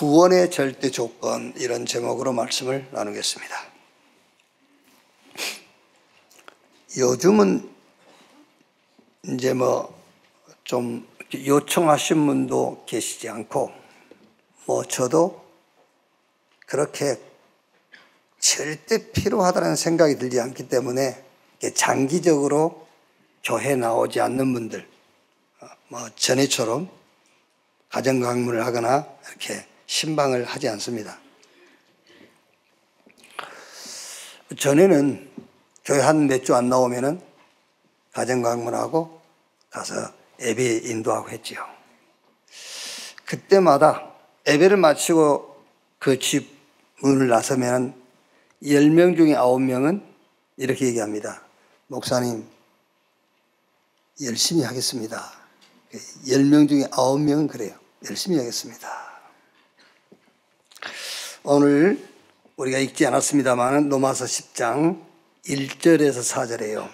구원의 절대 조건, 이런 제목으로 말씀을 나누겠습니다. 요즘은 이제 좀 요청하신 분도 계시지 않고, 저도 그렇게 절대 필요하다는 생각이 들지 않기 때문에 장기적으로 교회 나오지 않는 분들, 전에처럼 가정강문을 하거나 이렇게 신방을 하지 않습니다. 전에는 교회 한 몇 주 안 나오면은 가정강문하고 가서 예배 인도하고 했지요. 그때마다 예배를 마치고 그 집 문을 나서면 10명 중에 9명은 이렇게 얘기합니다. 목사님, 열심히 하겠습니다. 10명 중에 9명은 그래요. 열심히 하겠습니다. 오늘 우리가 읽지 않았습니다만 로마서 10장 1절에서 4절에요.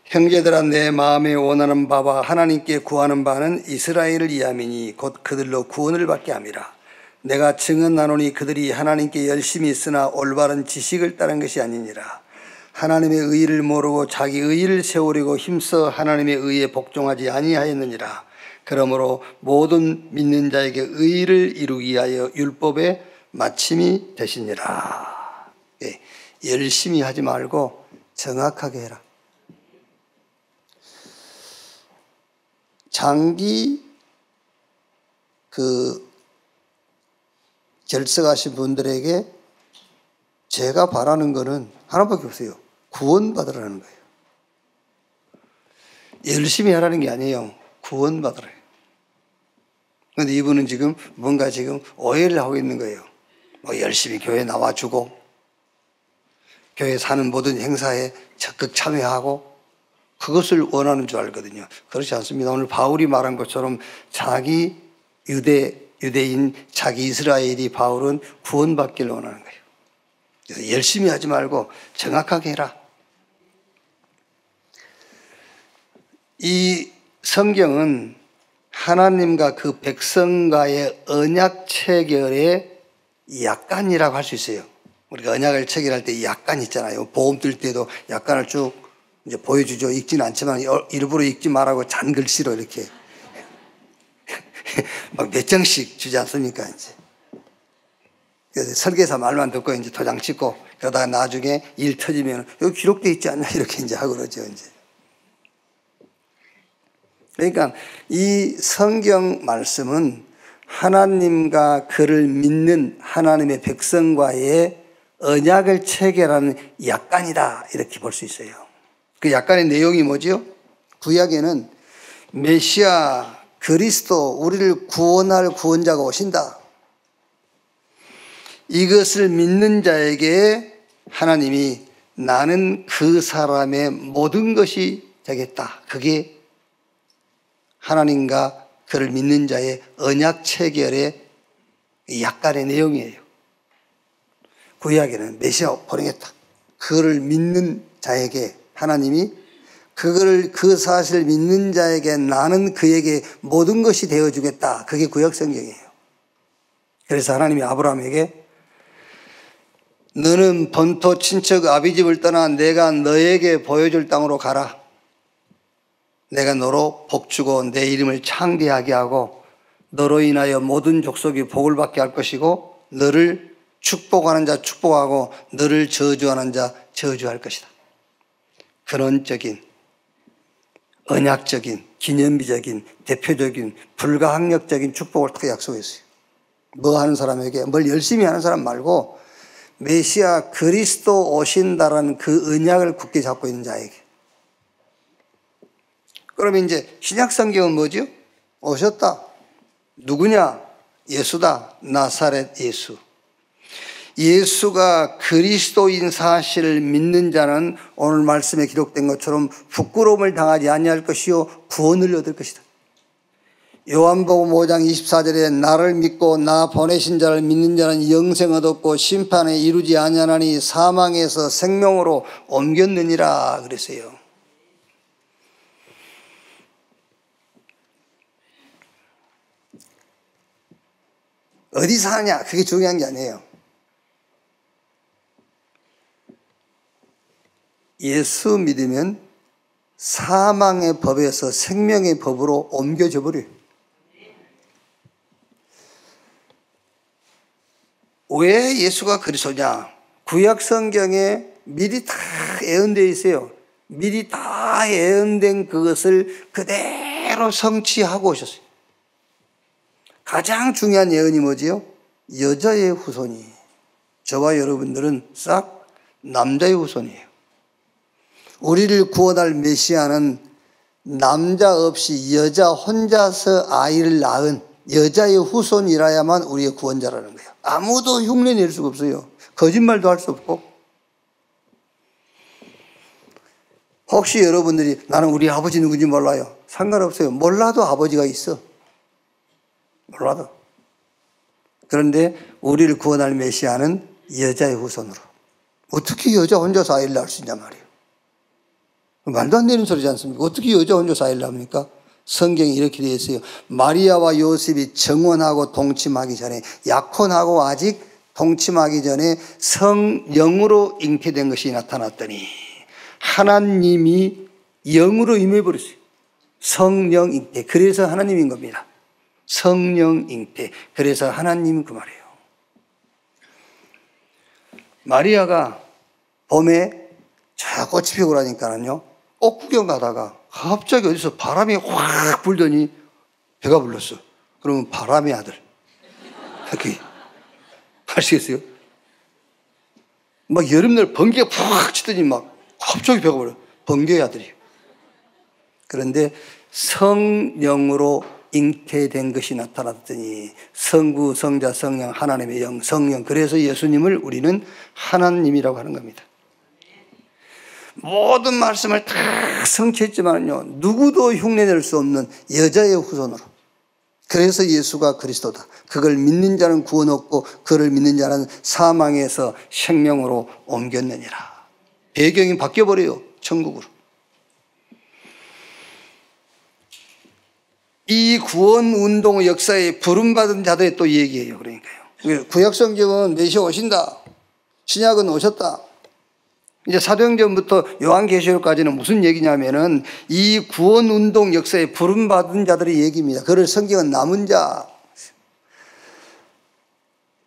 형제들아, 내 마음에 원하는 바와 하나님께 구하는 바는 이스라엘을 위함이니 곧 그들로 구원을 받게 함이라. 내가 증언하노니 그들이 하나님께 열심히 있으나 올바른 지식을 따른 것이 아니니라. 하나님의 의의를 모르고 자기 의의를 세우려고 힘써 하나님의 의의에 복종하지 아니하였느니라. 그러므로 모든 믿는 자에게 의의를 이루기 위하여 율법의 마침이 되시니라. 열심히 하지 말고 정확하게 해라. 장기 결석하신 분들에게 제가 바라는 거는 하나밖에 없어요. 구원받으라는 거예요. 열심히 하라는 게 아니에요. 구원받으라요. 그런데 이분은 지금 뭔가 오해를 하고 있는 거예요. 열심히 교회 나와주고 교회 사는 모든 행사에 적극 참여하고 그것을 원하는 줄 알거든요. 그렇지 않습니다. 오늘 바울이 말한 것처럼 자기 유대인, 자기 이스라엘이 바울은 구원받기를 원하는 거예요. 그래서 열심히 하지 말고 정확하게 해라. 이 성경은 하나님과 그 백성과의 언약 체결의 약관이라고 할 수 있어요. 우리가 언약을 체결할 때 약관 있잖아요. 보험 들 때도 약관을 쭉 이제 보여주죠. 읽지는 않지만 일부러 읽지 말라고 잔글씨로 이렇게 막 몇 장씩 주지 않습니까? 이제. 그래서 설계사 말만 듣고 이제 도장 찍고 그러다가 나중에 일 터지면 여기 기록되어 있지 않냐 이렇게 이제 하고 그러죠. 이제. 그러니까 이 성경 말씀은 하나님과 그를 믿는 하나님의 백성과의 언약을 체결하는 약관이다 이렇게 볼 수 있어요. 그 약관의 내용이 뭐죠? 구약에는 메시아 그리스도 우리를 구원할 구원자가 오신다. 이것을 믿는 자에게 하나님이 나는 그 사람의 모든 것이 되겠다. 그게 하나님과 그를 믿는 자의 언약 체결의 약간의 내용이에요. 구약에는 메시아 보내겠다. 그를 믿는 자에게 하나님이 그 사실을 믿는 자에게 나는 그에게 모든 것이 되어주겠다. 그게 구약 성경이에요. 그래서 하나님이 아브라함에게 너는 본토 친척 아비집을 떠나 내가 너에게 보여줄 땅으로 가라. 내가 너로 복주고 내 이름을 창대하게 하고 너로 인하여 모든 족속이 복을 받게 할 것이고 너를 축복하는 자 축복하고 너를 저주하는 자 저주할 것이다. 근원적인, 언약적인, 기념비적인, 대표적인, 불가항력적인 축복을 딱 약속했어요. 뭐 하는 사람에게, 뭘 열심히 하는 사람 말고 메시아 그리스도 오신다라는 그 언약을 굳게 잡고 있는 자에게. 그러면 이제 신약 성경은 뭐죠? 오셨다. 누구냐? 예수다. 나사렛 예수. 예수가 그리스도인 사실을 믿는 자는 오늘 말씀에 기록된 것처럼 부끄러움을 당하지 아니할 것이요 구원을 얻을 것이다. 요한복음 5장 24절에 나를 믿고 나 보내신 자를 믿는 자는 영생 얻었고 심판에 이루지 아니하나니 사망에서 생명으로 옮겼느니라 그랬어요. 어디 사냐 그게 중요한 게 아니에요. 예수 믿으면 사망의 법에서 생명의 법으로 옮겨져 버려요. 왜 예수가 그리스도냐? 구약 성경에 미리 다 예언되어 있어요. 미리 다 예언된 그것을 그대로 성취하고 오셨어요. 가장 중요한 예언이 뭐지요? 여자의 후손이. 저와 여러분들은 싹 남자의 후손이에요. 우리를 구원할 메시아는 남자 없이 여자 혼자서 아이를 낳은 여자의 후손이라야만 우리의 구원자라는 거예요. 아무도 흉내 낼 수가 없어요. 거짓말도 할 수 없고. 혹시 여러분들이 나는 우리 아버지 누군지 몰라요. 상관없어요. 몰라도 아버지가 있어. 몰라도. 그런데 우리를 구원할 메시아는 여자의 후손으로. 어떻게 여자 혼자서 아이를 낳을 수 있냐 말이에요. 말도 안 되는 소리지 않습니까? 어떻게 여자 혼자서 아이를 낳습니까? 성경이 이렇게 되어 있어요. 마리아와 요셉이 정원하고 동침하기 전에, 약혼하고 아직 동침하기 전에 성령으로 잉태된 것이 나타났더니 하나님이 영으로 임해버렸어요. 성령 잉태. 그래서 하나님인 겁니다. 성령 잉태. 그래서 하나님 그 말이에요. 마리아가 봄에 저 꽃이 피고 그러니까는요, 꽃 구경 가다가 갑자기 어디서 바람이 확 불더니 배가 불렀어. 그러면 바람의 아들. 이렇게 아시겠어요? 막 여름날 번개가 푹 치더니 막 갑자기 배가 불러. 번개의 아들이에요. 그런데 성령으로 잉태된 것이 나타났더니 성부, 성자, 성령, 하나님의 영, 성령. 그래서 예수님을 우리는 하나님이라고 하는 겁니다. 모든 말씀을 다 성취했지만요, 누구도 흉내낼 수 없는 여자의 후손으로. 그래서 예수가 그리스도다. 그걸 믿는 자는 구원 얻고 그를 믿는 자는 사망에서 생명으로 옮겼느니라. 배경이 바뀌어버려요. 천국으로. 이 구원운동 역사에 부름받은 자들의 또 얘기예요. 그러니까요. 구약성경은 메시아 오신다. 신약은 오셨다. 이제 사도행전부터 요한계시록까지는 무슨 얘기냐면은 이 구원운동 역사에 부름받은 자들의 얘기입니다. 그를 성경은 남은 자.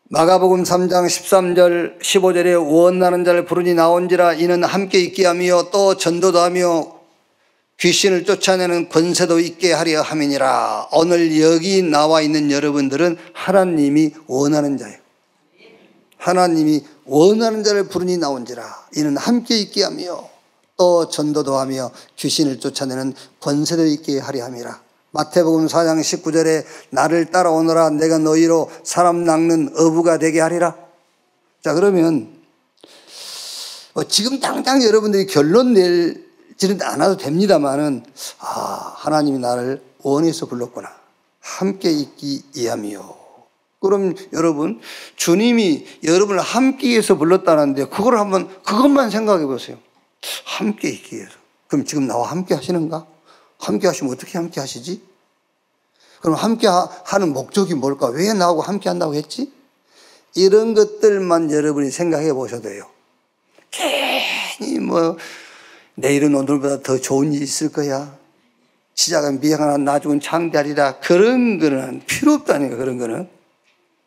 마가복음 3장 13절 15절에 원하는 자를 부르니 나온지라 이는 함께 있게 하며 또 전도도 하며 귀신을 쫓아내는 권세도 있게 하려 함이니라. 오늘 여기 나와 있는 여러분들은 하나님이 원하는 자예요. 하나님이 원하는 자를 부르니 나온지라 이는 함께 있게 하며 또 전도도 하며 귀신을 쫓아내는 권세도 있게 하려 함이라. 마태복음 4장 19절에 나를 따라오너라 내가 너희로 사람 낚는 어부가 되게 하리라. 자, 그러면 지금 당장 여러분들이 결론 내지는 않아도 됩니다만은 하나님이 나를 원해서 불렀구나. 함께 있기 위함이요. 그럼 여러분, 주님이 여러분을 함께 해서 불렀다는데 그것만 생각해 보세요. 함께 있기 위해서. 그럼 지금 나와 함께 하시는가? 함께 하시면 어떻게 함께 하시지? 그럼 함께 하는 목적이 뭘까? 왜 나하고 함께 한다고 했지? 이런 것들만 여러분이 생각해 보셔도 돼요. 괜히 내일은 오늘보다 더 좋은 일이 있을 거야. 시작은 미행하나 나중은 창대하리라. 그런 거는 필요 없다니까, 그런 거는.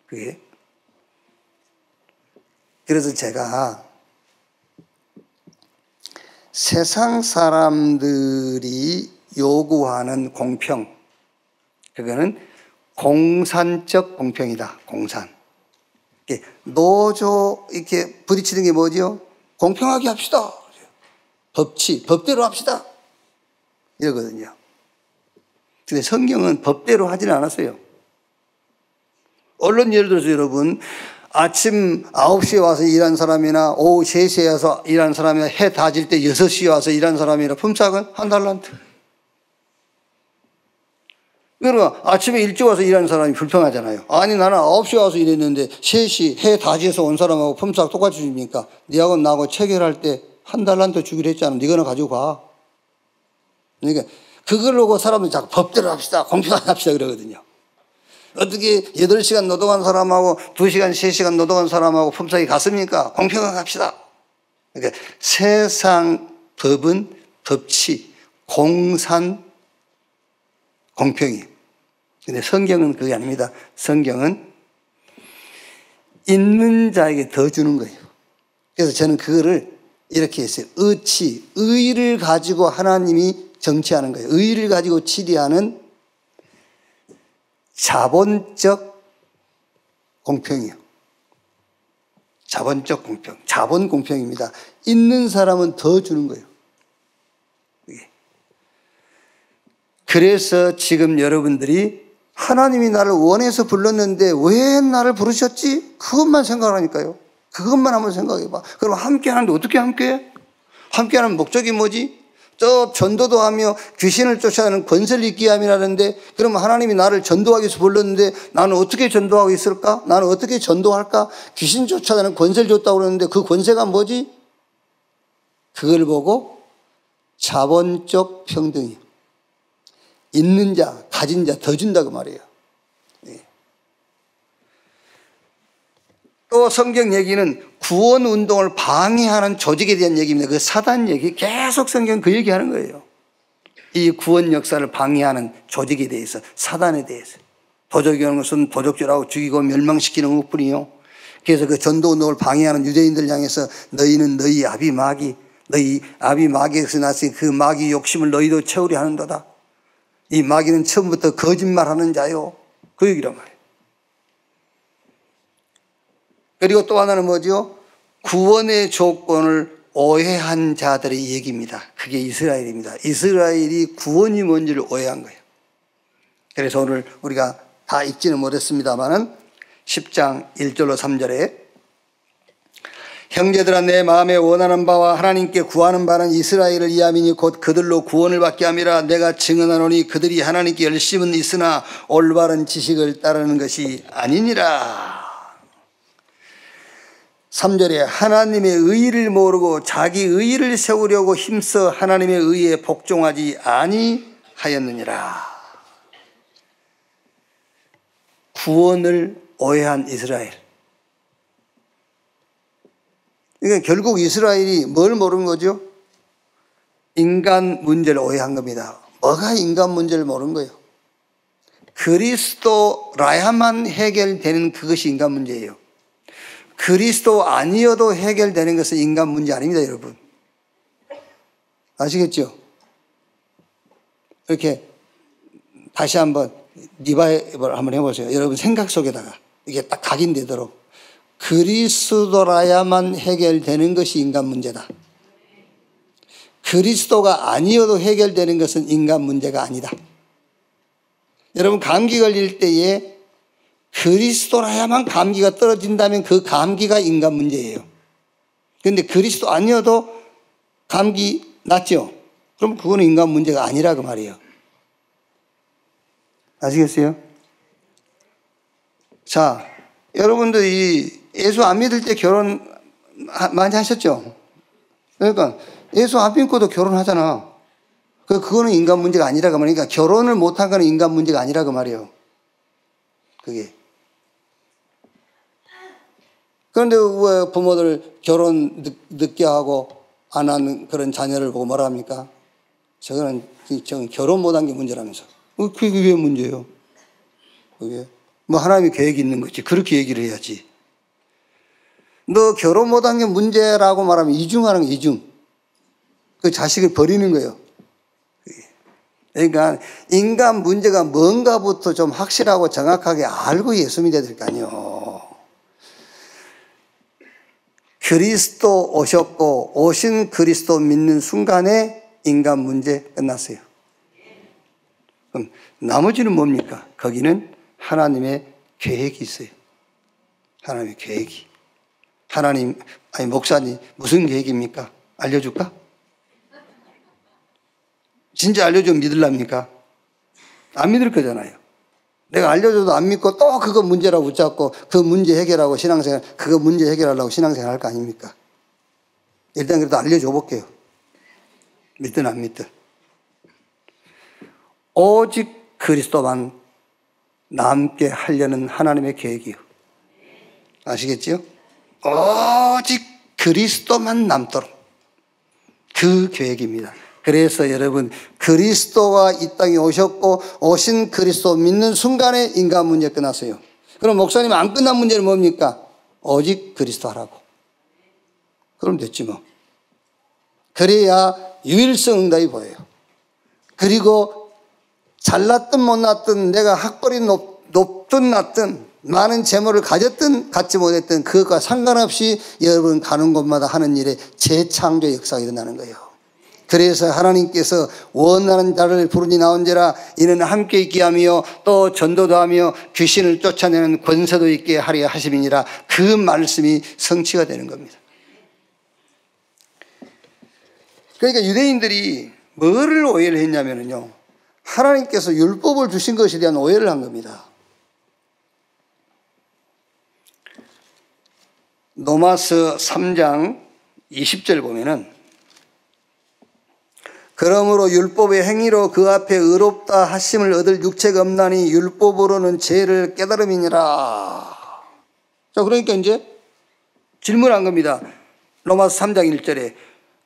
그게. 그래서 제가 세상 사람들이 요구하는 공평, 그거는 공산적 공평이다. 공산. 노조 이렇게 부딪히는 게 뭐죠? 공평하게 합시다. 법대로 합시다. 이러거든요. 근데 성경은 법대로 하지는 않았어요. 얼른 예를 들어서 여러분, 아침 9시에 와서 일한 사람이나 오후 3시에 와서 일한 사람이나 해 다질 때 6시에 와서 일한 사람이나 품삯은 한 달란트. 그러면 아침에 일찍 와서 일하는 사람이 불평하잖아요. 아니 나는 9시에 와서 일했는데 3시 해 다지에서 온 사람하고 품삯 똑같이 줍니까? 니하고 나하고 체결할 때 한 달란트 주기로 했잖아. 니거나 가지고 가. 그러니까 그걸 보고 사람들이 자꾸 법대로 합시다. 공평하게 합시다 그러거든요. 어떻게 8시간 노동한 사람하고 2시간, 3시간 노동한 사람하고 품삯이 같습니까? 공평하게 합시다. 그러니까 세상 법은 법치, 공산, 공평이에요. 근데 성경은 그게 아닙니다. 성경은 있는 자에게 더 주는 거예요. 그래서 저는 그거를 이렇게 했어요. 의치, 의를 가지고 하나님이 정치하는 거예요. 의를 가지고 치리하는 자본적 공평이요. 자본적 공평, 자본 공평입니다. 있는 사람은 더 주는 거예요. 그래서 지금 여러분들이 하나님이 나를 원해서 불렀는데 왜 나를 부르셨지? 그것만 생각하니까요. 그것만 한번 생각해봐. 그럼 함께 하는데 어떻게 함께해? 함께 하는 목적이 뭐지? 저 전도도 하며 귀신을 쫓아내는 권세를 있게 함이라는데, 그러면 하나님이 나를 전도하기 위해서 불렀는데 나는 어떻게 전도하고 있을까? 나는 어떻게 전도할까? 귀신 쫓아내는 권세를 줬다고 그러는데 그 권세가 뭐지? 그걸 보고 자본적 평등이에요. 있는 자, 가진 자 더 준다고 말이에요. 또 성경 얘기는 구원 운동을 방해하는 조직에 대한 얘기입니다. 그 사단 얘기, 계속 성경 그 얘기하는 거예요. 이 구원 역사를 방해하는 조직에 대해서, 사단에 대해서. 도적이라는 것은 도적질하고 죽이고 멸망시키는 것뿐이요. 그래서 그 전도 운동을 방해하는 유대인들 향해서 너희는 너희 아비 마귀, 너희 아비 마귀에서 났으니 그 마귀 욕심을 너희도 채우려 하는도다. 이 마귀는 처음부터 거짓말하는 자요. 그 얘기란 말이에요. 그리고 또 하나는 뭐죠? 구원의 조건을 오해한 자들의 얘기입니다. 그게 이스라엘입니다. 이스라엘이 구원이 뭔지를 오해한 거예요. 그래서 오늘 우리가 다 읽지는 못했습니다만은 10장 1절로 3절에 형제들아 내 마음에 원하는 바와 하나님께 구하는 바는 이스라엘을 위함이니 곧 그들로 구원을 받게 함이라. 내가 증언하노니 그들이 하나님께 열심은 있으나 올바른 지식을 따르는 것이 아니니라. 3절에 하나님의 의의를 모르고 자기 의의를 세우려고 힘써 하나님의 의의에 복종하지 아니하였느니라. 구원을 오해한 이스라엘. 그러니까 결국 이스라엘이 뭘 모르는 거죠? 인간 문제를 오해한 겁니다. 뭐가 인간 문제를 모르는 거예요? 그리스도라야만 해결되는 그것이 인간 문제예요. 그리스도 아니어도 해결되는 것은 인간 문제 아닙니다, 여러분. 아시겠죠? 이렇게 다시 한번 리바이벌 한번 해보세요. 여러분 생각 속에다가 이게 딱 각인되도록. 그리스도라야만 해결되는 것이 인간 문제다. 그리스도가 아니어도 해결되는 것은 인간 문제가 아니다. 여러분 감기 걸릴 때에 그리스도라야만 감기가 떨어진다면 그 감기가 인간 문제예요. 그런데 그리스도 아니어도 감기 낫죠? 그럼 그거는 인간 문제가 아니라고 말이에요. 아시겠어요? 자, 여러분들이 예수 안 믿을 때 결혼 많이 하셨죠? 그러니까 예수 안 믿고도 결혼하잖아. 그거는 인간 문제가 아니라고 말이니까 결혼을 못한 거는 인간 문제가 아니라고 말이에요. 그게. 그런데 왜 부모들 결혼 늦게 하고 안 하는 그런 자녀를 보고 뭐라 합니까? 저는 결혼 못한 게 문제라면서. 그게 왜 문제예요? 그게. 뭐 하나님이 계획이 있는 거지. 그렇게 얘기를 해야지. 너 결혼 못한 게 문제라고 말하면 이중하는 거예요. 이중. 그 자식을 버리는 거예요. 그러니까 인간 문제가 뭔가부터 좀 확실하고 정확하게 알고 예수 믿어야 될 거 아니에요. 그리스도 오셨고 오신 그리스도 믿는 순간에 인간 문제 끝났어요. 그럼 나머지는 뭡니까? 거기는 하나님의 계획이 있어요. 하나님의 계획이. 하나님, 아니 목사님 무슨 계획입니까? 알려줄까? 진짜 알려주면 믿으랍니까? 안 믿을 거잖아요. 내가 알려줘도 안 믿고 또 그거 문제라고 붙잡고 그 문제 해결하고 신앙생활, 그거 문제 해결하려고 신앙생활 할 거 아닙니까? 일단 그래도 알려줘 볼게요. 믿든 안 믿든. 오직 그리스도만 남게 하려는 하나님의 계획이요. 아시겠지요? 오직 그리스도만 남도록 그 계획입니다. 그래서 여러분, 그리스도가 이 땅에 오셨고 오신 그리스도 믿는 순간에 인간 문제 끝났어요. 그럼 목사님 안 끝난 문제는 뭡니까? 오직 그리스도 하라고. 그럼 됐지 뭐. 그래야 유일성 응답이 보여요. 그리고 잘났든 못났든 내가 학벌이 높든 낮든 많은 재물을 가졌든 갖지 못했든 그것과 상관없이 여러분 가는 곳마다 하는 일에 재창조 역사가 일어나는 거예요. 그래서 하나님께서 원하는 자를 부르니 나온지라 이는 함께 있게 하며 또 전도도 하며 귀신을 쫓아내는 권세도 있게 하려 하심이니라. 그 말씀이 성취가 되는 겁니다. 그러니까 유대인들이 뭐를 오해를 했냐면요, 하나님께서 율법을 주신 것에 대한 오해를 한 겁니다. 로마서 3장 20절 보면은 그러므로 율법의 행위로 그 앞에 의롭다 하심을 얻을 육체가 없나니 율법으로는 죄를 깨달음이니라. 자, 그러니까 이제 질문한 겁니다. 로마서 3장 1절에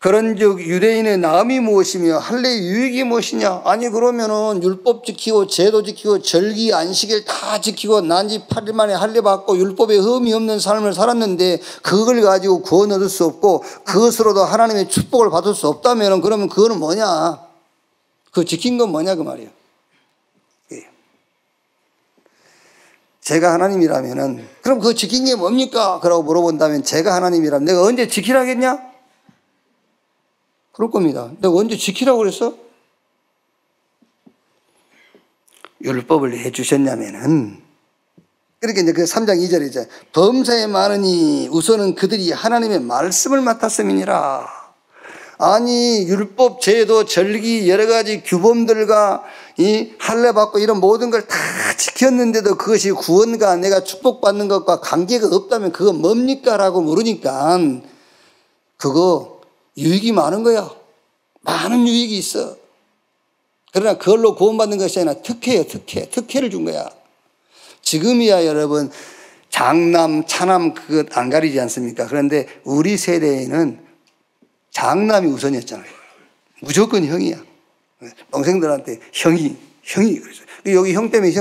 그런즉 유대인의 나음이 무엇이며 할례의 유익이 무엇이냐? 아니 그러면은 율법 지키고 제도 지키고 절기 안식일 다 지키고 난지 8일 만에 할례 받고 율법에 흠이 없는 삶을 살았는데 그걸 가지고 구원 얻을 수 없고 그것으로도 하나님의 축복을 받을 수 없다면은 그러면 그거는 뭐냐? 그 지킨 건 뭐냐 그 말이에요. 제가 하나님이라면은 그럼 그거 지킨 게 뭡니까? 그러고 물어본다면 제가 하나님이라면 내가 언제 지키라겠냐? 그럴 겁니다. 내가 언제 지키라고 그랬어? 율법을 해 주셨냐면은, 그러니까 이제 그 3장 2절에 이제 범사에 많으니 우선은 그들이 하나님의 말씀을 맡았음이니라. 아니 율법, 제도, 절기 여러 가지 규범들과 이 할례 받고 이런 모든 걸 다 지켰는데도 그것이 구원과 내가 축복받는 것과 관계가 없다면 그거 뭡니까? 라고 물으니까 그거 유익이 많은 거야. 많은 유익이 있어. 그러나 그걸로 구원받는 것이 아니라 특혜예요. 특혜를 준 거야. 지금이야 여러분 장남, 차남 그것 안 가리지 않습니까? 그런데 우리 세대에는 장남이 우선이었잖아요. 무조건 형이야. 동생들한테 형이 그래서 여기 형 때문에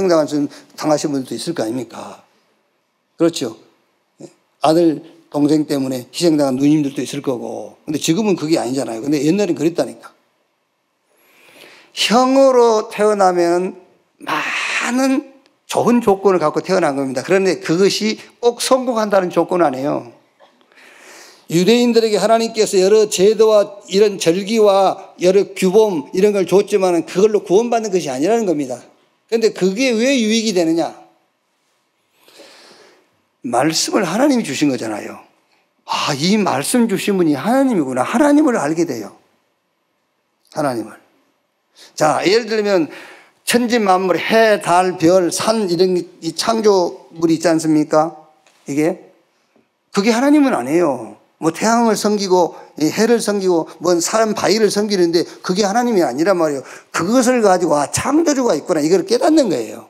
당하신 분들도 있을 거 아닙니까? 그렇죠. 아들 동생 때문에 희생당한 누님들도 있을 거고. 근데 지금은 그게 아니잖아요. 근데 옛날엔 그랬다니까. 형으로 태어나면 많은 좋은 조건을 갖고 태어난 겁니다. 그런데 그것이 꼭 성공한다는 조건은 아니에요. 유대인들에게 하나님께서 여러 제도와 이런 절기와 여러 규범 이런 걸 줬지만 그걸로 구원받는 것이 아니라는 겁니다. 그런데 그게 왜 유익이 되느냐? 말씀을 하나님이 주신 거잖아요. 아, 이 말씀 주신 분이 하나님이구나. 하나님을 알게 돼요. 하나님을. 자, 예를 들면 천지만물, 해, 달, 별, 산 이런 이 창조물이 있지 않습니까? 그게 하나님은 아니에요. 뭐 태양을 섬기고 해를 섬기고 뭔 사람 바위를 섬기는데 그게 하나님이 아니란 말이에요. 그것을 가지고 아, 창조주가 있구나. 이걸 깨닫는 거예요.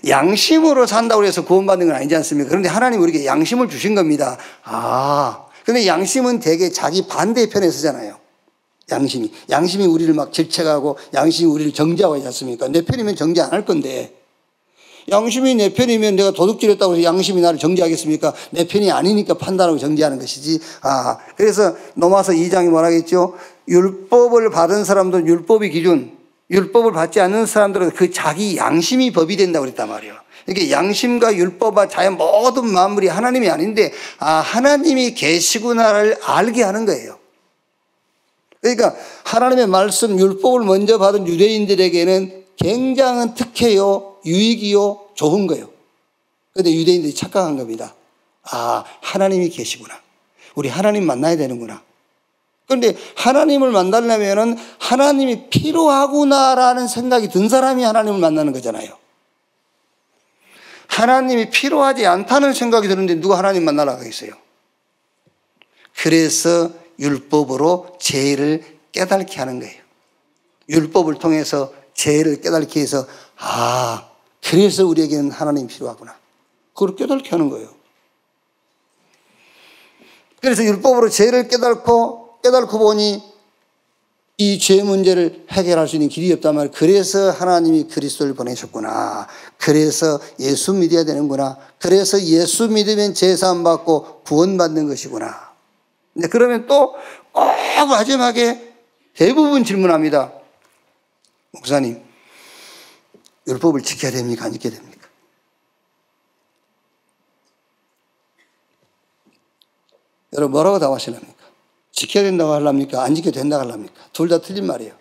양심으로 산다고 해서 구원받는 건 아니지 않습니까? 그런데 하나님 우리에게 양심을 주신 겁니다. 아, 근데 양심은 되게 자기 반대편에 서잖아요. 양심이 우리를 막 질책하고 양심이 우리를 정죄하고 있지 않습니까? 내 편이면 정죄 안 할 건데 양심이 내 편이면 내가 도둑질했다고 해서 양심이 나를 정죄하겠습니까? 내 편이 아니니까 판단하고 정죄하는 것이지. 아, 그래서 로마서 2장이 뭐라겠죠? 율법을 받은 사람도 율법이 기준, 율법을 받지 않는 사람들은 그 자기 양심이 법이 된다고 그랬단 말이에요. 이게 양심과 율법과 자연 모든 만물이 하나님이 아닌데 아, 하나님이 계시구나를 알게 하는 거예요. 그러니까 하나님의 말씀 율법을 먼저 받은 유대인들에게는 굉장한 특혜요, 유익이요, 좋은 거예요. 그런데 유대인들이 착각한 겁니다. 아, 하나님이 계시구나. 우리 하나님 만나야 되는구나. 그런데 하나님을 만나려면 하나님이 필요하구나라는 생각이 든 사람이 하나님을 만나는 거잖아요. 하나님이 필요하지 않다는 생각이 드는데 누가 하나님 만나러 가겠어요? 그래서 율법으로 죄를 깨닫게 하는 거예요. 율법을 통해서 죄를 깨닫게 해서 아, 그래서 우리에게는 하나님이 필요하구나. 그걸 깨닫게 하는 거예요. 그래서 율법으로 죄를 깨닫고 보니 이 죄 문제를 해결할 수 있는 길이 없단 말이에요. 그래서 하나님이 그리스도를 보내셨구나. 그래서 예수 믿어야 되는구나. 그래서 예수 믿으면 제사함 받고 구원받는 것이구나. 근데 그러면 또 꼭 마지막에 대부분 질문합니다. 목사님, 율법을 지켜야 됩니까? 안 지켜야 됩니까? 여러분 뭐라고 답하시랍니까? 지켜야 된다고 하랍니까? 안 지켜야 된다고 하랍니까? 둘 다 틀린 말이에요.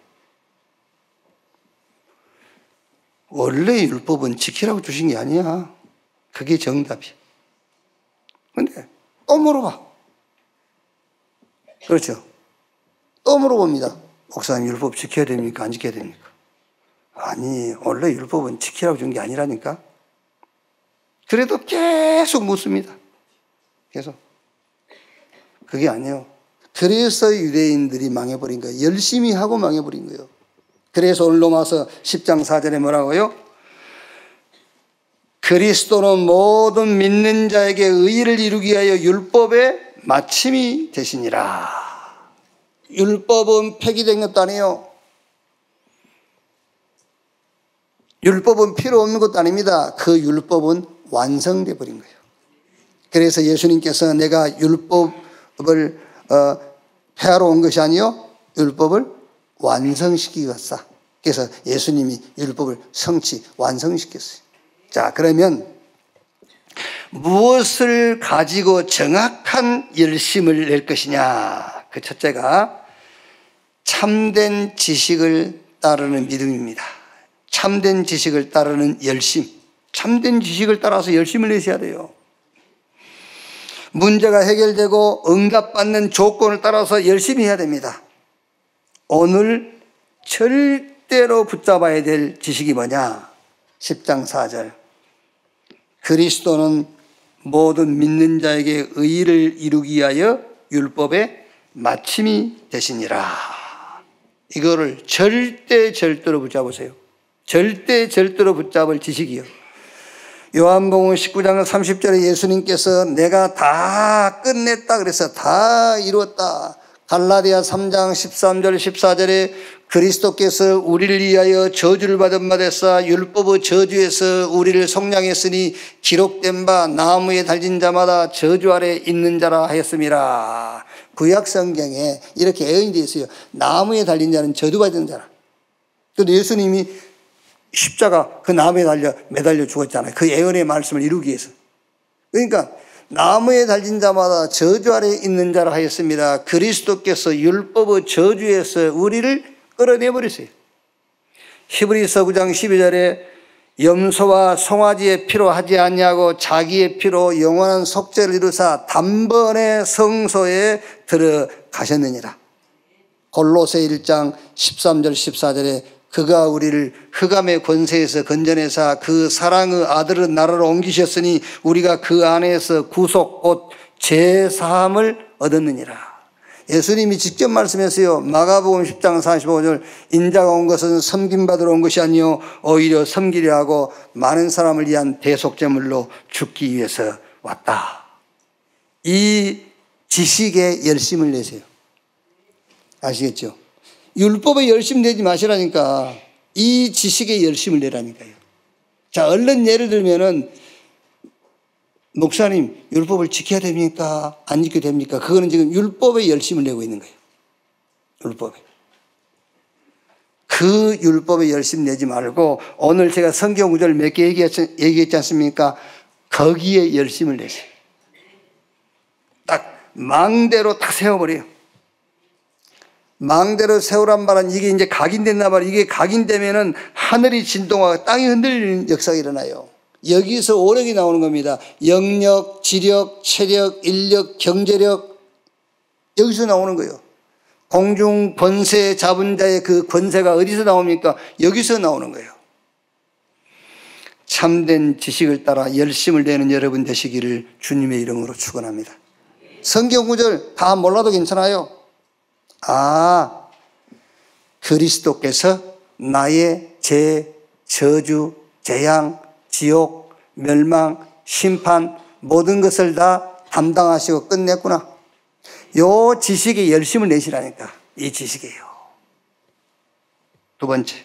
원래 율법은 지키라고 주신 게 아니야. 그게 정답이야. 근데 또 물어봐. 그렇죠? 또 물어봅니다. 목사님 율법 지켜야 됩니까? 안 지켜야 됩니까? 아니 원래 율법은 지키라고 준 게 아니라니까. 그래도 계속 묻습니다. 계속. 그게 아니에요. 그래서 유대인들이 망해버린 거예요. 열심히 하고 망해버린 거예요. 그래서 오늘 로마서 10장 4절에 뭐라고요? 그리스도는 모든 믿는 자에게 의의를 이루기 위하여 율법의 마침이 되시니라. 율법은 폐기된 것도 아니에요. 율법은 필요 없는 것도 아닙니다. 그 율법은 완성되어 버린 거예요. 그래서 예수님께서 내가 율법을 폐하러 온 것이 아니요 율법을 완성시키기 왔다. 그래서 예수님이 율법을 성취 완성시켰어요. 자, 그러면 무엇을 가지고 정확한 열심을 낼 것이냐? 그 첫째가 참된 지식을 따르는 믿음입니다. 참된 지식을 따르는 열심. 참된 지식을 따라서 열심을 내셔야 돼요. 문제가 해결되고 응답받는 조건을 따라서 열심히 해야 됩니다. 오늘 절대로 붙잡아야 될 지식이 뭐냐? 10장 4절. 그리스도는 모든 믿는 자에게 의의를 이루기 위하여 율법의 마침이 되시니라. 이거를 절대로 붙잡으세요. 절대로 붙잡을 지식이요. 요한복음 19장 30절에 예수님께서 내가 다 끝냈다 그래서 다 이루었다. 갈라디아 3장 13절 14절에 그리스도께서 우리를 위하여 저주를 받은 바 됐사 율법의 저주에서 우리를 속량했으니 기록된 바 나무에 달린 자마다 저주 아래 있는 자라 하였음이라. 구약 성경에 이렇게 예언이 되어 있어요. 나무에 달린 자는 저주받은 자라. 그런데 예수님이 십자가 그 나무에 매달려 죽었잖아요. 그 예언의 말씀을 이루기 위해서. 그러니까 나무에 달린 자마다 저주 아래 있는 자라 하였습니다. 그리스도께서 율법의 저주에서 우리를 끌어내버렸어요. 히브리서 9장 12절에 염소와 송아지의 피로 하지 아니하고 자기의 피로 영원한 속죄를 이루사 단번에 성소에 들어가셨느니라. 골로새 1장 13절 14절에 그가 우리를 흑암의 권세에서 건져내사 그 사랑의 아들의 나라로 옮기셨으니 우리가 그 안에서 구속 곧 죄사함을 얻었느니라. 예수님이 직접 말씀했어요. 마가복음 10장 45절 인자가 온 것은 섬김받으러 온 것이 아니요 오히려 섬기려 하고 많은 사람을 위한 대속제물로 죽기 위해서 왔다. 이 지식에 열심을 내세요. 아시겠죠? 율법에 열심 내지 마시라니까. 이 지식에 열심을 내라니까요. 자, 얼른 예를 들면은 목사님 율법을 지켜야 됩니까? 안 지켜야 됩니까? 그거는 지금 율법에 열심을 내고 있는 거예요. 율법에. 그 율법에 열심 내지 말고 오늘 제가 성경 구절 몇 개 얘기했지 않습니까? 거기에 열심을 내세요. 딱 망대로 딱 세워버려요. 망대로 세우란 말은 이게 이제 각인된단 말이에요. 이게 각인되면은 하늘이 진동하고 땅이 흔들리는 역사가 일어나요. 여기서 오력이 나오는 겁니다. 영력, 지력, 체력, 인력, 경제력 여기서 나오는 거예요. 공중 권세 잡은 자의 그 권세가 어디서 나옵니까? 여기서 나오는 거예요. 참된 지식을 따라 열심을 내는 여러분 되시기를 주님의 이름으로 축원합니다. 성경 구절 다 몰라도 괜찮아요. 아, 그리스도께서 나의 죄, 저주, 재앙, 지옥, 멸망, 심판 모든 것을 다 담당하시고 끝냈구나. 요 지식에 열심을 내시라니까. 이 지식이에요. 두 번째,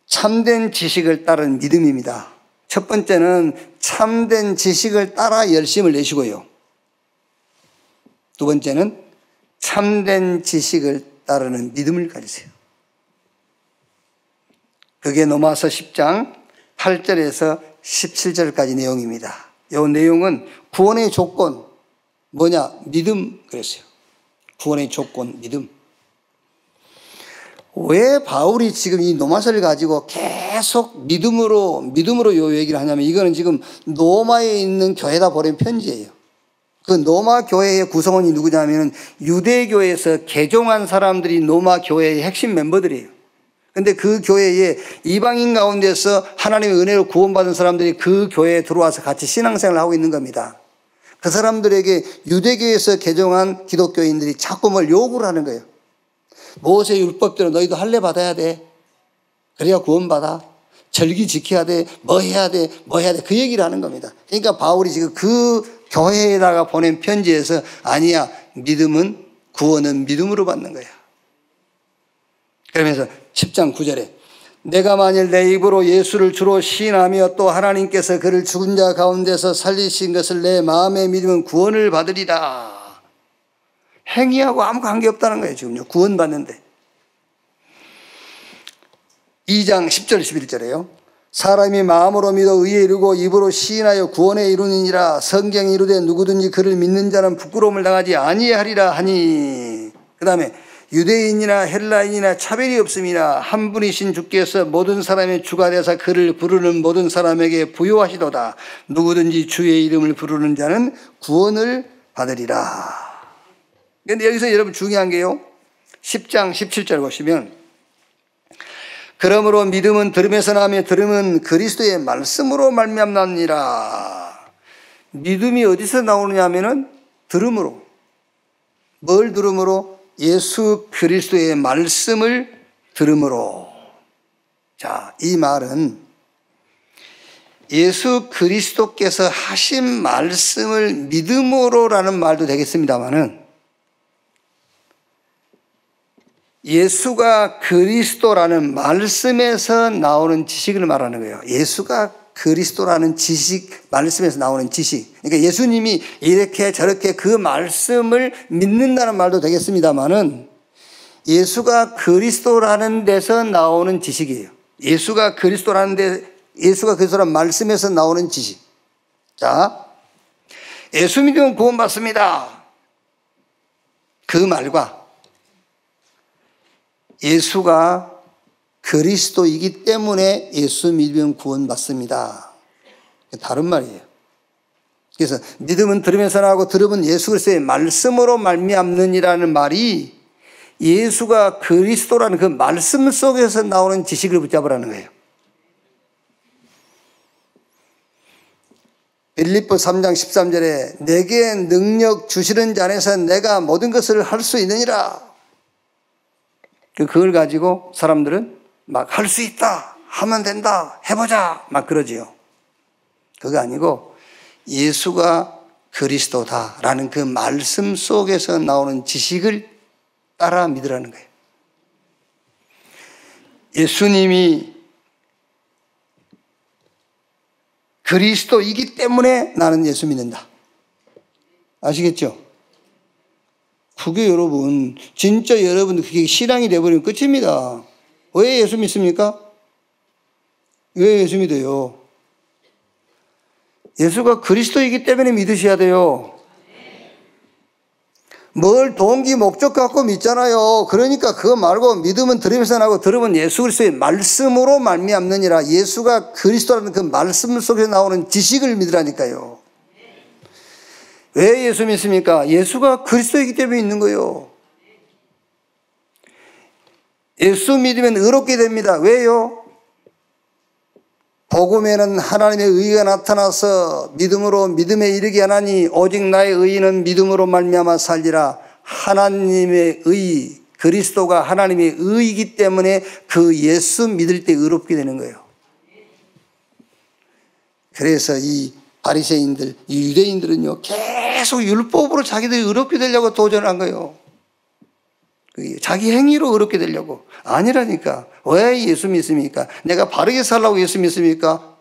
참된 지식을 따른 믿음입니다. 첫 번째는 참된 지식을 따라 열심을 내시고요. 두 번째는 참된 지식을 따르는 믿음을 가지세요. 그게 로마서 10장 8절에서 17절까지 내용입니다. 이 내용은 구원의 조건 뭐냐? 믿음 그랬어요. 구원의 조건 믿음. 왜 바울이 지금 이 로마서를 가지고 계속 믿음으로 요 얘기를 하냐면, 이거는 지금 로마에 있는 교회에다 보낸 편지예요. 그 로마 교회의 구성원이 누구냐면 유대교에서 개종한 사람들이 로마 교회의 핵심 멤버들이에요. 근데 그 교회에 이방인 가운데서 하나님의 은혜로 구원받은 사람들이 그 교회에 들어와서 같이 신앙생활을 하고 있는 겁니다. 그 사람들에게 유대교에서 개종한 기독교인들이 자꾸 뭘 요구를 하는 거예요. 모세 율법대로 너희도 할례 받아야 돼. 그래야 구원받아. 절기 지켜야 돼. 뭐 해야 돼. 뭐 해야 돼. 그 얘기를 하는 겁니다. 그러니까 바울이 지금 그 교회에다가 보낸 편지에서 아니야. 믿음은 구원은 믿음으로 받는 거야. 그러면서 10장 9절에 내가 만일 내 입으로 예수를 주로 시인하며 또 하나님께서 그를 죽은 자 가운데서 살리신 것을 내 마음에 믿으면 구원을 받으리라. 행위하고 아무 관계없다는 거예요. 지금요. 구원받는데. 2장 10절 11절에요. 사람이 마음으로 믿어 의에 이르고 입으로 시인하여 구원에 이르느니라. 성경이 이르되 누구든지 그를 믿는 자는 부끄러움을 당하지 아니하리라 하니. 그 다음에 유대인이나 헬라인이나 차별이 없음이나 한 분이신 주께서 모든 사람의 주가 되사 그를 부르는 모든 사람에게 부요하시도다. 누구든지 주의 이름을 부르는 자는 구원을 받으리라. 그런데 여기서 여러분 중요한 게요. 10장 17절 보시면 그러므로 믿음은 들음에서 나며 들음은 그리스도의 말씀으로 말미암나니라. 믿음이 어디서 나오느냐 하면은 들음으로. 뭘 들음으로? 예수 그리스도의 말씀을 들음으로. 자, 이 말은 예수 그리스도께서 하신 말씀을 믿음으로라는 말도 되겠습니다만은 예수가 그리스도라는 말씀에서 나오는 지식을 말하는 거예요. 예수가 그리스도라는 지식, 말씀에서 나오는 지식. 그러니까 예수님이 이렇게 저렇게 그 말씀을 믿는다는 말도 되겠습니다만은 예수가 그리스도라는 데서 나오는 지식이에요. 예수가 그리스도라는 말씀에서 나오는 지식. 자, 예수 믿으면 구원받습니다. 그 말과 예수가 그리스도이기 때문에 예수 믿으면 구원받습니다. 다른 말이에요. 그래서 믿음은 들으면서 나고 들음은 예수 그리스도의 말씀으로 말미암느니라는 말이 예수가 그리스도라는 그 말씀 속에서 나오는 지식을 붙잡으라는 거예요. 빌립보 3장 13절에 내게 능력 주시는 자 안에서 내가 모든 것을 할 수 있느니라. 그걸 가지고 사람들은 막 할 수 있다, 하면 된다, 해보자 막 그러지요. 그거 아니고 예수가 그리스도다라는 그 말씀 속에서 나오는 지식을 따라 믿으라는 거예요. 예수님이 그리스도이기 때문에 나는 예수 믿는다. 아시겠죠? 그게 여러분, 진짜 여러분 그게 신앙이 되어버리면 끝입니다. 왜 예수 믿습니까? 왜 예수 믿어요? 예수가 그리스도이기 때문에 믿으셔야 돼요. 뭘 동기 목적 갖고 믿잖아요. 그러니까 그거 말고 믿음은 들으면서 나고 들으면 예수 그리스도의 말씀으로 말미암느니라. 예수가 그리스도라는 그 말씀 속에서 나오는 지식을 믿으라니까요. 왜 예수 믿습니까? 예수가 그리스도이기 때문에 있는 거예요. 예수 믿으면 의롭게 됩니다. 왜요? 복음에는 하나님의 의가 나타나서 믿음으로 믿음에 이르게 하나니 오직 나의 의는 믿음으로 말미암아 살리라. 하나님의 의, 그리스도가 하나님의 의이기 때문에 그 예수 믿을 때 의롭게 되는 거예요. 그래서 이 바리새인들, 이 유대인들은요, 계속 율법으로 자기들이 의롭게 되려고 도전한 거예요. 자기 행위로 의롭게 되려고. 아니라니까. 왜 예수 믿습니까? 내가 바르게 살라고 예수 믿습니까?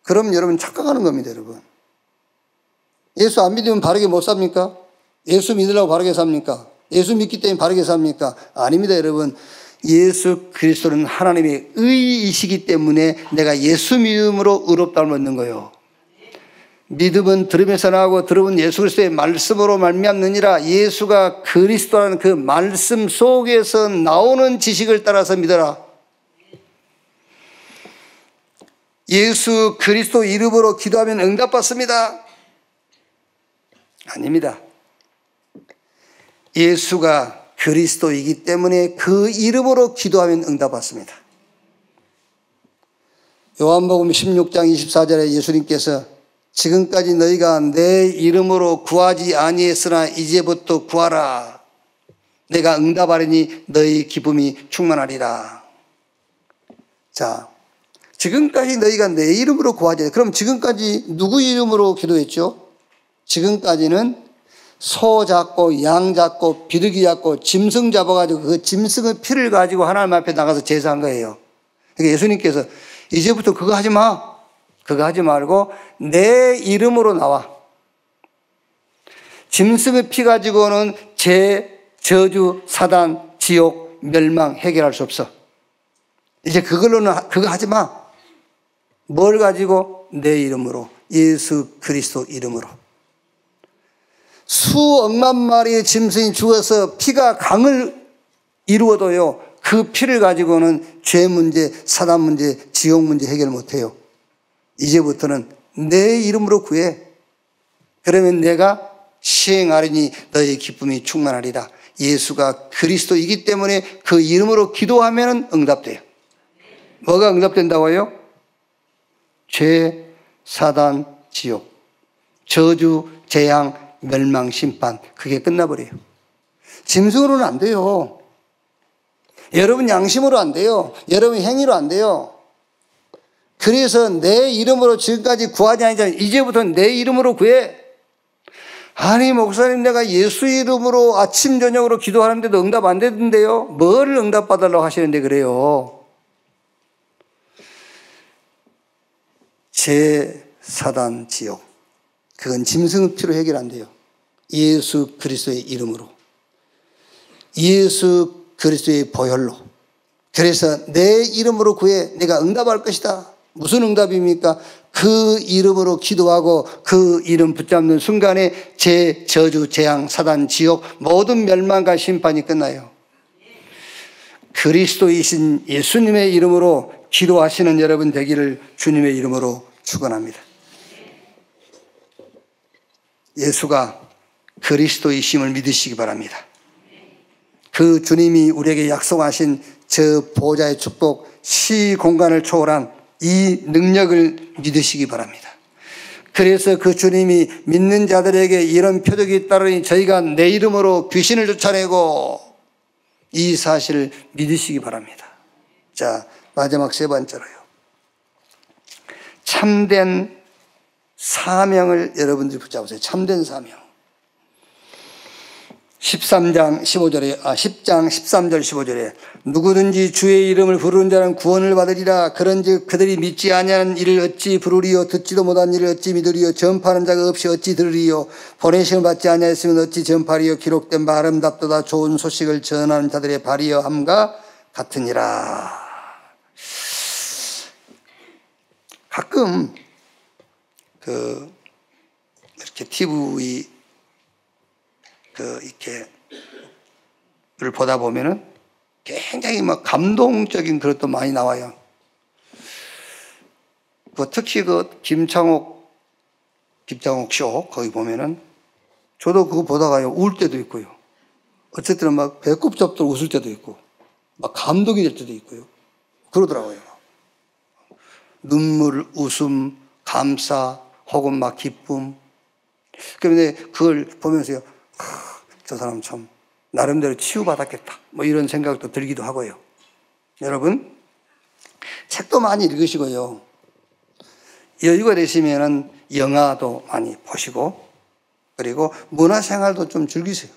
그럼 여러분 착각하는 겁니다, 여러분. 예수 안 믿으면 바르게 못 삽니까? 예수 믿으려고 바르게 삽니까? 예수 믿기 때문에 바르게 삽니까? 아닙니다, 여러분. 예수 그리스도는 하나님의 의이시기 때문에 내가 예수 믿음으로 의롭다를 얻는 거예요. 믿음은 들음에서 나오고 들음은 예수 그리스도의 말씀으로 말미암느니라. 예수가 그리스도라는 그 말씀 속에서 나오는 지식을 따라서 믿어라. 예수 그리스도 이름으로 기도하면 응답받습니다. 아닙니다. 예수가 그리스도이기 때문에 그 이름으로 기도하면 응답받습니다. 요한복음 16장 24절에 예수님께서 지금까지 너희가 내 이름으로 구하지 아니했으나 이제부터 구하라. 내가 응답하리니 너희 기쁨이 충만하리라. 자, 지금까지 너희가 내 이름으로 구하지. 그럼 지금까지 누구 이름으로 기도했죠? 지금까지는 소 잡고 양 잡고 비둘기 잡고 짐승 잡아가지고 그 짐승의 피를 가지고 하나님 앞에 나가서 제사한 거예요. 그러니까 예수님께서 이제부터 그거 하지 마. 그거 하지 말고 내 이름으로 나와. 짐승의 피 가지고는 죄, 저주, 사단, 지옥, 멸망 해결할 수 없어. 이제 그걸로는 그거 하지 마. 뭘 가지고? 내 이름으로. 예수 그리스도 이름으로. 수억만 마리의 짐승이 죽어서 피가 강을 이루어도요, 그 피를 가지고는 죄 문제, 사단 문제, 지옥 문제 해결 못해요. 이제부터는 내 이름으로 구해. 그러면 내가 시행하리니 너의 기쁨이 충만하리라. 예수가 그리스도이기 때문에 그 이름으로 기도하면 응답돼요. 뭐가 응답된다고요? 죄, 사단, 지옥, 저주, 재앙, 멸망, 심판. 그게 끝나버려요. 짐승으로는 안 돼요. 여러분 양심으로 안 돼요. 여러분 행위로 안 돼요. 그래서 내 이름으로 지금까지 구하지 않았잖아요. 이제부터는 내 이름으로 구해. 아니 목사님 내가 예수 이름으로 아침 저녁으로 기도하는데도 응답 안 되던데요. 뭘 응답받으려고 하시는데 그래요. 죄, 사단, 지옥. 그건 짐승의 피로 해결 안 돼요. 예수 그리스도의 이름으로. 예수 그리스도의 보혈로. 그래서 내 이름으로 구해. 내가 응답할 것이다. 무슨 응답입니까? 그 이름으로 기도하고 그 이름 붙잡는 순간에 죄, 저주, 재앙, 사단, 지옥 모든 멸망과 심판이 끝나요. 그리스도이신 예수님의 이름으로 기도하시는 여러분 되기를 주님의 이름으로 축원합니다. 예수가 그리스도이심을 믿으시기 바랍니다. 그 주님이 우리에게 약속하신 저 보좌의 축복, 시 공간을 초월한 이 능력을 믿으시기 바랍니다. 그래서 그 주님이 믿는 자들에게 이런 표적이 있다더니 저희가 내 이름으로 귀신을 쫓아내고 이 사실을 믿으시기 바랍니다. 자, 마지막 세 번째로요. 참된 사명을 여러분들이 붙잡으세요. 참된 사명. 10장 13절 15절에 누구든지 주의 이름을 부르는 자는 구원을 받으리라. 그런즉 그들이 믿지 아니하는 이를 어찌 부르리요. 듣지도 못한 이를 어찌 믿으리요. 전파하는 자가 없이 어찌 들으리요. 보내심을 받지 아니하였으면 어찌 전파리요. 기록된 바 아름답도다 좋은 소식을 전하는 자들의 발이여 함과 같으니라. 가끔 이렇게 TV 이렇게를 보다 보면은 굉장히 막 감동적인 그것도 많이 나와요. 특히 김창옥 쇼 거기 보면은 저도 그거 보다가요 울 때도 있고요. 어쨌든 막 배꼽 잡고 웃을 때도 있고 막 감동이 될 때도 있고요. 그러더라고요. 눈물, 웃음, 감사 혹은 막 기쁨. 그런데 그걸 보면서요. 저 사람 참 나름대로 치유받았겠다. 뭐 이런 생각도 들기도 하고요. 여러분, 책도 많이 읽으시고요. 여유가 되시면은 영화도 많이 보시고 그리고 문화생활도 좀 즐기세요.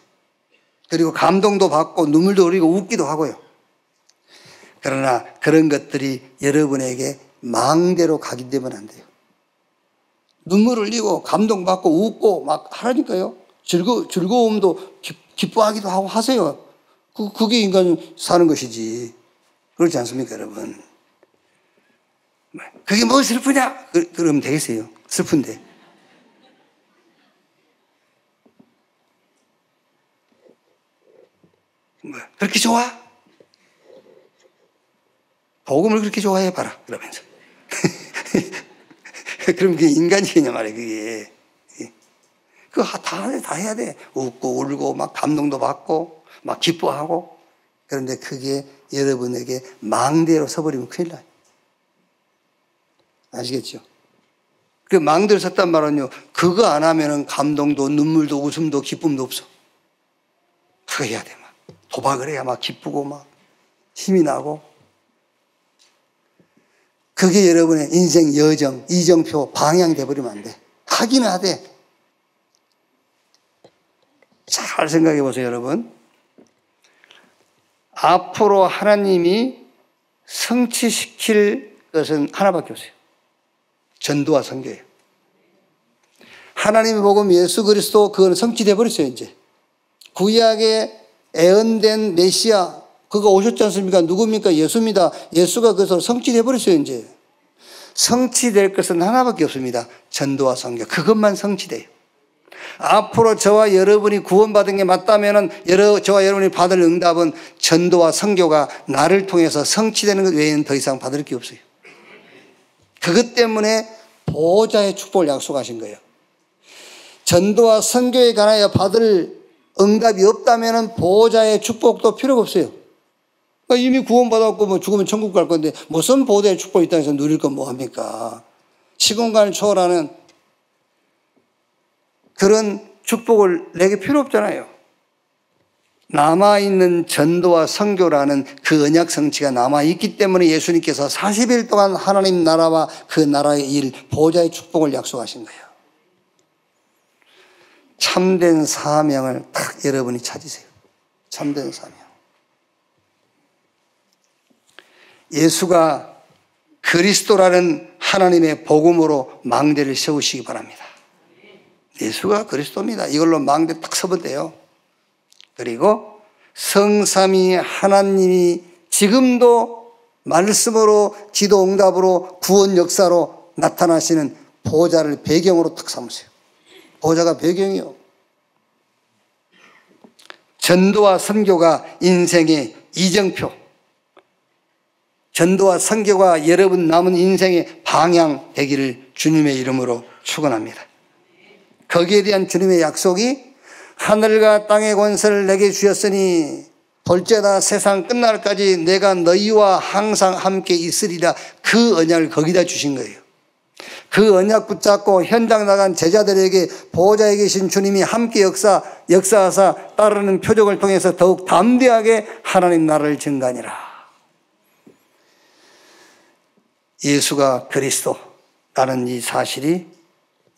그리고 감동도 받고 눈물도 흘리고 웃기도 하고요. 그러나 그런 것들이 여러분에게 망대로 각인되면 안 돼요. 눈물 흘리고 감동받고 웃고 막 하라니까요. 즐거움도 기뻐하기도 하고 하세요. 그게 인간 사는 것이지. 그렇지 않습니까, 여러분? 그게 뭐 슬프냐? 그러면 되겠어요. 슬픈데. 그렇게 좋아? 복음을 그렇게 좋아해 봐라. 그러면서. 그럼 그게 인간이냐 말이에요, 그게. 그거 다 해야 돼. 웃고 울고 막 감동도 받고 막 기뻐하고. 그런데 그게 여러분에게 망대로 서버리면 큰일 나요. 아시겠죠? 그 망대로 섰단 말은요, 그거 안 하면은 감동도 눈물도 웃음도 기쁨도 없어. 그거 해야 돼. 막 도박을 해야 막 기쁘고 막 힘이 나고. 그게 여러분의 인생 여정, 이정표, 방향이 돼버리면 안 돼. 하긴 하되. 잘 생각해 보세요, 여러분. 앞으로 하나님이 성취시킬 것은 하나밖에 없어요. 전도와 선교예요. 하나님의 복음 예수 그리스도 그거는 성취돼 버렸어요, 이제. 구약에 애언된 메시아 그거 오셨지 않습니까? 누굽니까? 예수입니다. 예수가 그것으로 성취돼 버렸어요, 이제. 성취될 것은 하나밖에 없습니다. 전도와 선교. 그것만 성취돼요. 앞으로 저와 여러분이 구원받은 게 맞다면은 저와 여러분이 받을 응답은 전도와 선교가 나를 통해서 성취되는 것 외에는 더 이상 받을 게 없어요. 그것 때문에 보호자의 축복을 약속하신 거예요. 전도와 선교에 관하여 받을 응답이 없다면은 보호자의 축복도 필요가 없어요. 이미 구원받았고 뭐 죽으면 천국 갈 건데 무슨 보호자의 축복이 이 땅에서 누릴 건 뭐합니까? 시공간을 초월하는 그런 축복을 내게 필요 없잖아요. 남아있는 전도와 선교라는 그 언약 성취가 남아있기 때문에 예수님께서 40일 동안 하나님 나라와 그 나라의 일, 보호자의 축복을 약속하신 거예요. 참된 사명을 딱 여러분이 찾으세요. 참된 사명. 예수가 그리스도라는 하나님의 복음으로 망대를 세우시기 바랍니다. 예수가 그리스도입니다. 이걸로 망대 딱 서면 돼요. 그리고 성삼위 하나님이 지금도 말씀으로 기도 응답으로 구원 역사로 나타나시는 보호자를 배경으로 딱 삼으세요. 보호자가 배경이요. 전도와 선교가 인생의 이정표. 전도와 선교가 여러분 남은 인생의 방향 되기를 주님의 이름으로 축원합니다. 거기에 대한 주님의 약속이 하늘과 땅의 권세를 내게 주셨으니 볼지어다 세상 끝날까지 내가 너희와 항상 함께 있으리라. 그 언약을 거기다 주신 거예요. 그 언약 붙잡고 현장 나간 제자들에게 보호자에 계신 주님이 함께 역사하사 따르는 표적을 통해서 더욱 담대하게 하나님 나라를 증거하니라. 예수가 그리스도라는 이 사실이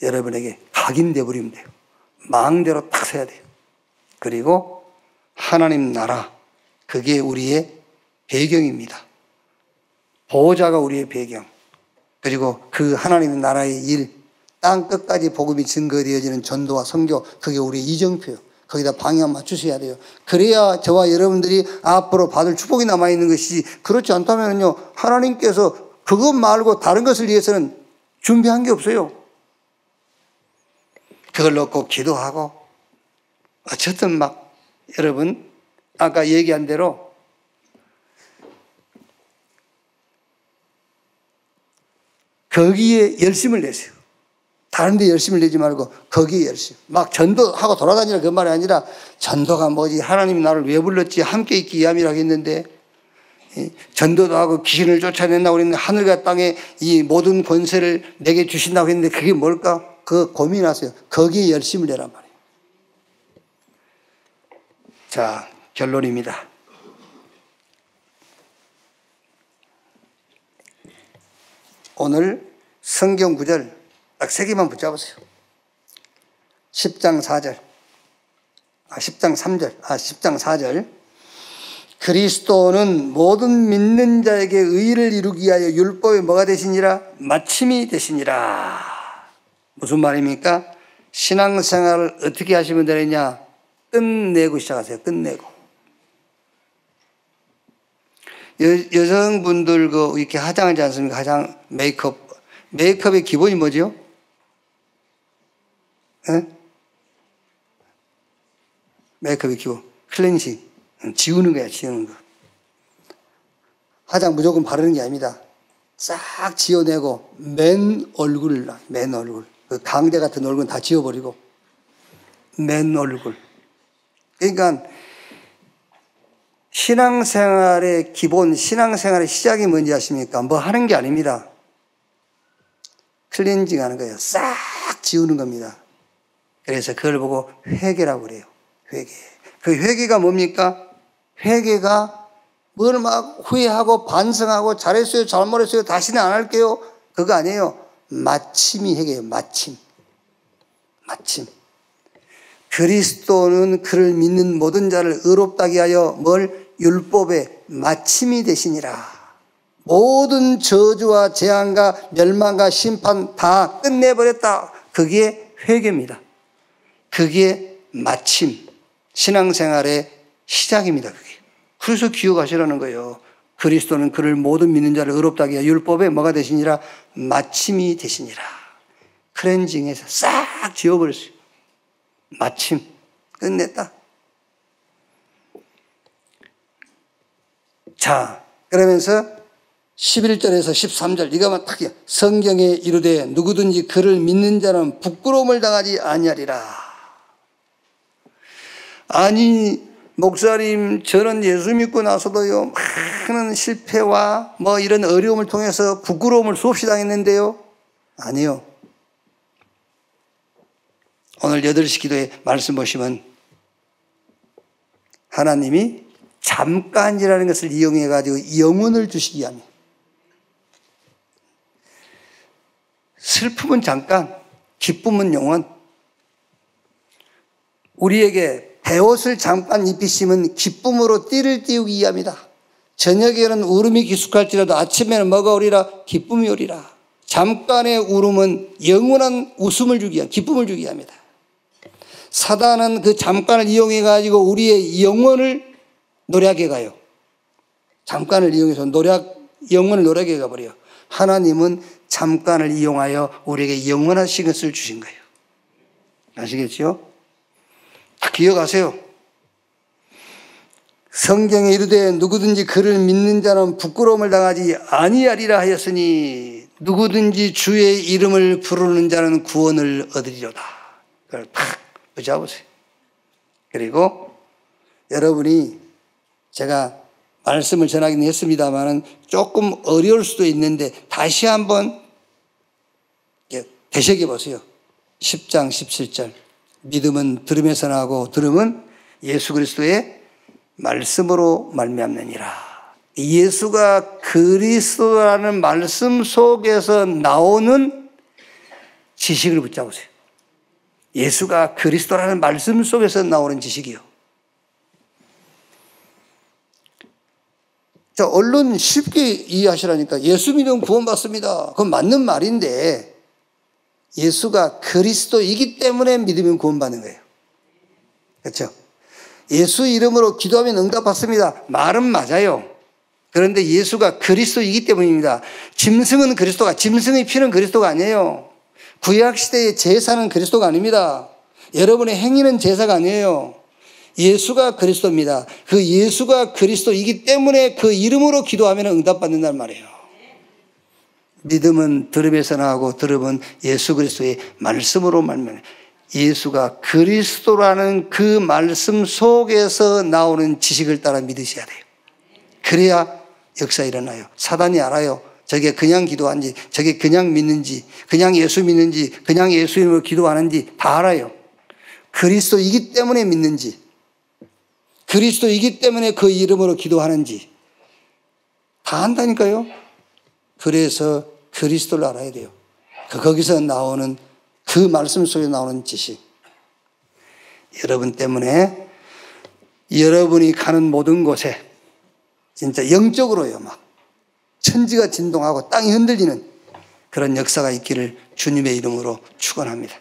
여러분에게 각인되어 버리면 돼요. 망대로 딱 서야 돼요. 그리고 하나님 나라, 그게 우리의 배경입니다. 보호자가 우리의 배경. 그리고 그 하나님 나라의 일, 땅 끝까지 복음이 증거되어지는 전도와 선교, 그게 우리의 이정표예요. 거기다 방향 맞추셔야 돼요. 그래야 저와 여러분들이 앞으로 받을 축복이 남아있는 것이지, 그렇지 않다면요, 하나님께서 그것 말고 다른 것을 위해서는 준비한 게 없어요. 그걸 놓고 기도하고, 어쨌든 막, 여러분, 아까 얘기한 대로, 거기에 열심을 내세요. 다른 데 열심을 내지 말고, 거기에 열심. 막 전도하고 돌아다니라 그 말이 아니라, 전도가 뭐지? 하나님이 나를 왜 불렀지? 함께 있기 위함이라고 했는데, 전도도 하고 귀신을 쫓아낸다고 했는데, 하늘과 땅에 이 모든 권세를 내게 주신다고 했는데, 그게 뭘까? 그 고민하세요. 거기에 열심을 내란 말이에요. 자, 결론입니다. 오늘 성경 구절 딱 세 개만 붙잡으세요. 10장 4절. 10장 3절. 10장 4절. 그리스도는 모든 믿는 자에게 의를 이루기 위하여 율법이 뭐가 되시니라? 마침이 되시니라. 무슨 말입니까? 신앙생활을 어떻게 하시면 되느냐? 끝내고 시작하세요. 끝내고. 여성분들 이렇게 화장하지 않습니까? 화장, 메이크업. 메이크업의 기본이 뭐죠? 네? 메이크업의 기본. 클렌징. 지우는 거야, 지우는 거. 화장 무조건 바르는 게 아닙니다. 싹 지워내고, 맨 얼굴. 그 강대 같은 얼굴은 다 지워버리고, 맨 얼굴. 그러니까, 신앙생활의 기본, 신앙생활의 시작이 뭔지 아십니까? 뭐 하는 게 아닙니다. 클렌징 하는 거예요. 싹 지우는 겁니다. 그래서 그걸 보고 회개라고 그래요. 회개. 그 회개가 뭡니까? 회개가 뭘 막 후회하고 반성하고 잘했어요, 잘못했어요, 다시는 안 할게요. 그거 아니에요. 마침이 회개예요. 마침. 그리스도는 그를 믿는 모든 자를 의롭다게 하여 뭘? 율법의 마침이 되시니라. 모든 저주와 재앙과 멸망과 심판 다 끝내버렸다. 그게 회개입니다. 그게 마침, 신앙생활의 시작입니다. 그게. 그래서 기억하시라는 거예요. 그리스도는 그를 모든 믿는 자를 의롭다게 하여 율법에 뭐가 되시니라? 마침이 되시니라. 클렌징해서 싹 지워버렸어요. 마침 끝냈다. 자, 그러면서 11절에서 13절 이거만 딱 성경에 이르되 누구든지 그를 믿는 자는 부끄러움을 당하지 아니하리라. 아니 목사님, 저는 예수 믿고 나서도요 많은 실패와 뭐 이런 어려움을 통해서 부끄러움을 수없이 당했는데요. 아니요. 오늘 8시 기도에 말씀 보시면 하나님이 잠깐이라는 것을 이용해 가지고 영혼을 주시기 위함이에요. 슬픔은 잠깐, 기쁨은 영원. 우리에게 베옷을 잠깐 입히시면 기쁨으로 띠를 띄우기 위함이다. 저녁에는 울음이 기숙할지라도 아침에는 뭐가 오리라? 기쁨이 오리라. 잠깐의 울음은 영원한 웃음을 주기 위함, 기쁨을 주기 위함이다. 사단은 그 잠깐을 이용해 가지고 우리의 영혼을 노략해 가요. 잠깐을 이용해서 영혼을 노략해 가버려요. 하나님은 잠깐을 이용하여 우리에게 영원하신 것을 주신 거예요. 아시겠죠? 기억하세요. 성경에 이르되 누구든지 그를 믿는 자는 부끄러움을 당하지 아니하리라 하였으니 누구든지 주의 이름을 부르는 자는 구원을 얻으리로다. 그걸 탁 붙잡으세요. 그리고 여러분이 제가 말씀을 전하긴 했습니다만 조금 어려울 수도 있는데 다시 한번 되새겨 보세요. 10장 17절. 믿음은 들음에서 나고 들음은 예수 그리스도의 말씀으로 말미암느니라. 예수가 그리스도라는 말씀 속에서 나오는 지식을 붙잡으세요. 예수가 그리스도라는 말씀 속에서 나오는 지식이요. 자, 얼른 쉽게 이해하시라니까. 예수 믿으면 구원받습니다. 그건 맞는 말인데 예수가 그리스도이기 때문에 믿으면 구원받는 거예요. 그렇죠? 예수 이름으로 기도하면 응답받습니다. 말은 맞아요. 그런데 예수가 그리스도이기 때문입니다. 짐승은 그리스도가, 짐승의 피는 그리스도가 아니에요. 구약시대의 제사는 그리스도가 아닙니다. 여러분의 행위는 제사가 아니에요. 예수가 그리스도입니다. 그 예수가 그리스도이기 때문에 그 이름으로 기도하면 응답받는다는 말이에요. 믿음은 들음에서 나오고 들음은 예수 그리스도의 말씀으로 말미암아요. 예수가 그리스도라는 그 말씀 속에서 나오는 지식을 따라 믿으셔야 돼요. 그래야 역사 일어나요. 사단이 알아요. 저게 그냥 기도하는지, 저게 그냥 믿는지, 그냥 예수 믿는지, 그냥 예수 이름으로 기도하는지 다 알아요. 그리스도이기 때문에 믿는지, 그리스도이기 때문에 그 이름으로 기도하는지 다 안다니까요. 그래서 그리스도를 알아야 돼요. 거기서 나오는 그 말씀 속에 나오는 지식, 여러분 때문에 여러분이 가는 모든 곳에 진짜 영적으로요, 막 천지가 진동하고 땅이 흔들리는 그런 역사가 있기를 주님의 이름으로 축원합니다.